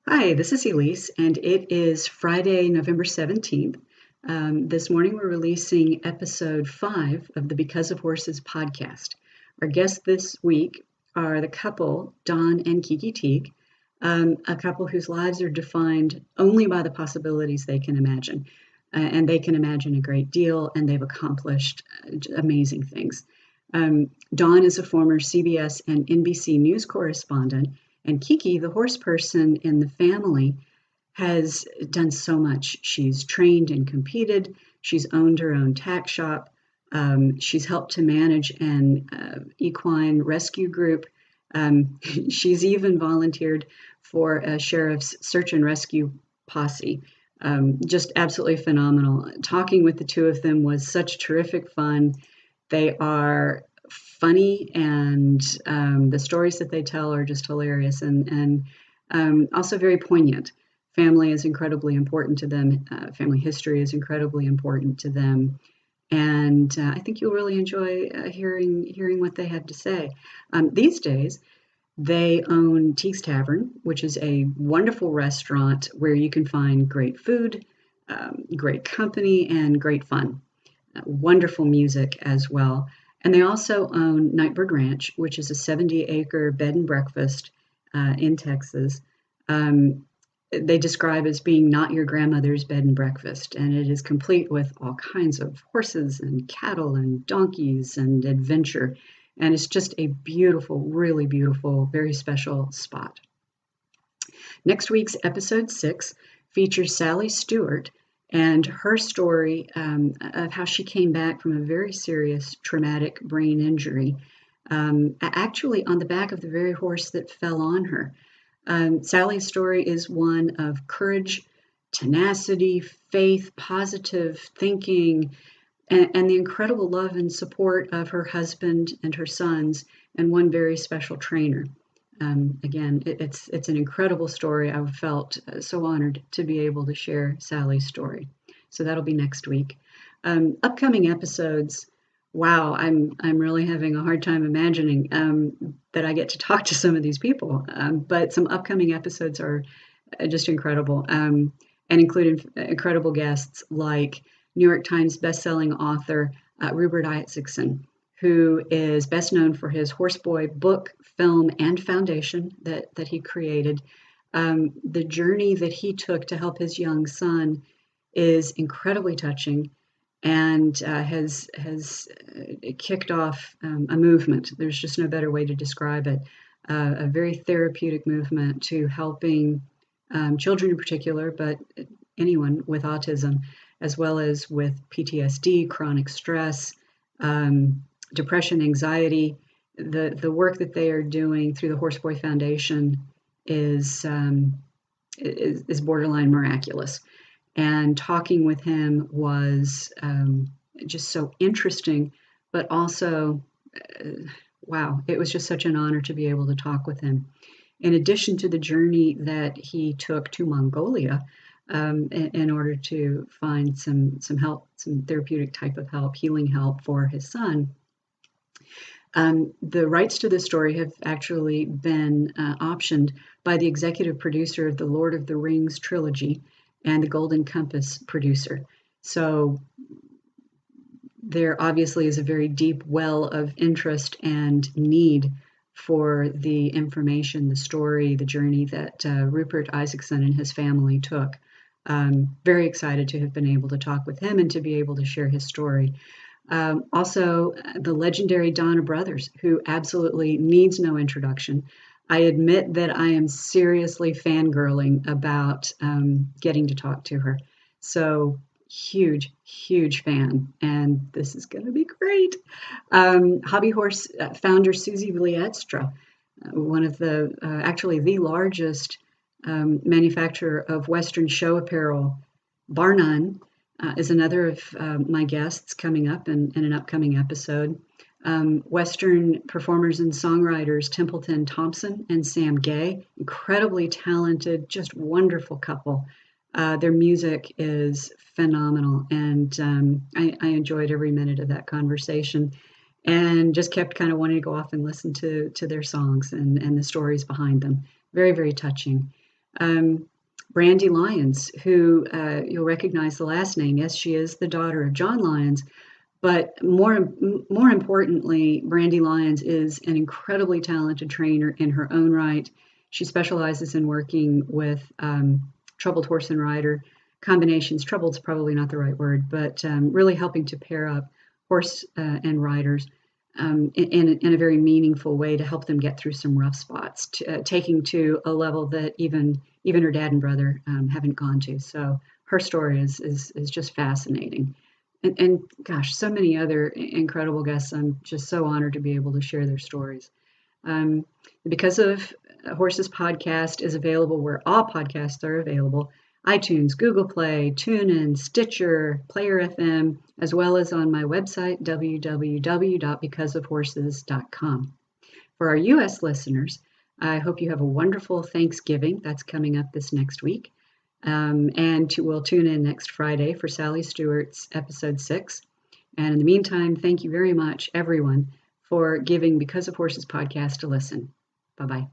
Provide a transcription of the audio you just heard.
Hi, this is Elise, and it is Friday, November 17th. This morning we're releasing episode 5 of the Because of Horses podcast. Our guests this week are the couple, Don and Kiki Teague, a couple whose lives are defined only by the possibilities they can imagine. And they can imagine a great deal, and they've accomplished amazing things. Don is a former CBS and NBC News correspondent, and Kiki, the horse person in the family, has done so much. She's trained and competed. She's owned her own tack shop. She's helped to manage an equine rescue group. She's even volunteered for a sheriff's search and rescue posse. Just absolutely phenomenal. Talking with the two of them was such terrific fun. They are funny, and the stories that they tell are just hilarious and also very poignant. Family is incredibly important to them. Family history is incredibly important to them. And I think you'll really enjoy hearing what they had to say. These days, they own Teague's Tavern, which is a wonderful restaurant where you can find great food, great company, and great fun. Wonderful music as well. And they also own Nightbird Ranch, which is a 70-acre bed and breakfast in Texas. They describe as being not your grandmother's bed and breakfast, and it is complete with all kinds of horses and cattle and donkeys and adventure. And it's just a beautiful, really beautiful, very special spot. Next week's episode 6 features Sally Stewart and her story of how she came back from a very serious traumatic brain injury, actually on the back of the very horse that fell on her. Sally's story is one of courage, tenacity, faith, positive thinking, and the incredible love and support of her husband and her sons, and one very special trainer. Again, it's an incredible story. I felt so honored to be able to share Sally's story. So that'll be next week. Upcoming episodes. Wow, I'm really having a hard time imagining that I get to talk to some of these people. But some upcoming episodes are just incredible, and include incredible guests like New York Times bestselling author Rupert Isaacson, who is best known for his Horseboy book, film, and foundation that he created. The journey that he took to help his young son is incredibly touching, and has kicked off a movement. There's just no better way to describe it. A very therapeutic movement to helping children in particular, but anyone with autism, as well as with PTSD, chronic stress, depression, anxiety. The work that they are doing through the Horseboy Foundation is borderline miraculous. And talking with him was just so interesting, but also, wow, it was just such an honor to be able to talk with him. In addition to the journey that he took to Mongolia in order to find some help, some therapeutic type of help, healing help for his son, the rights to the story have actually been optioned by the executive producer of the Lord of the Rings trilogy and the Golden Compass producer. So there obviously is a very deep well of interest and need for the information, the story, the journey that Rupert Isaacson and his family took. Very excited to have been able to talk with him and to be able to share his story. Also, the legendary Donna Brothers, who absolutely needs no introduction. I admit that I am seriously fangirling about getting to talk to her. So huge fan, and this is going to be great. Hobby Horse founder Susie Vlietstra, one of actually the largest manufacturer of Western show apparel, bar none, is another of my guests coming up in an upcoming episode. Western performers and songwriters Templeton, Thompson, and Sam Gay, incredibly talented, just wonderful couple. Their music is phenomenal, and I enjoyed every minute of that conversation, and just kept kind of wanting to go off and listen to their songs and the stories behind them. Very, very touching. Brandy Lyons, who you'll recognize the last name. Yes, she is the daughter of John Lyons. But more importantly, Brandy Lyons is an incredibly talented trainer in her own right. She specializes in working with troubled horse and rider combinations. Troubled's probably not the right word, but really helping to pair up horse and riders in a very meaningful way to help them get through some rough spots, taking to a level that even her dad and brother haven't gone to. So her story is just fascinating. And gosh, so many other incredible guests. I'm just so honored to be able to share their stories. Because of Horses podcast is available where all podcasts are available: iTunes, Google Play, TuneIn, Stitcher, Player FM, as well as on my website, www.becauseofhorses.com. For our U.S. listeners, I hope you have a wonderful Thanksgiving. That's coming up this next week. We'll tune in next Friday for Sally Stewart's episode 6. And in the meantime, thank you very much, everyone, for giving Because of Horses podcast a listen. Bye-bye.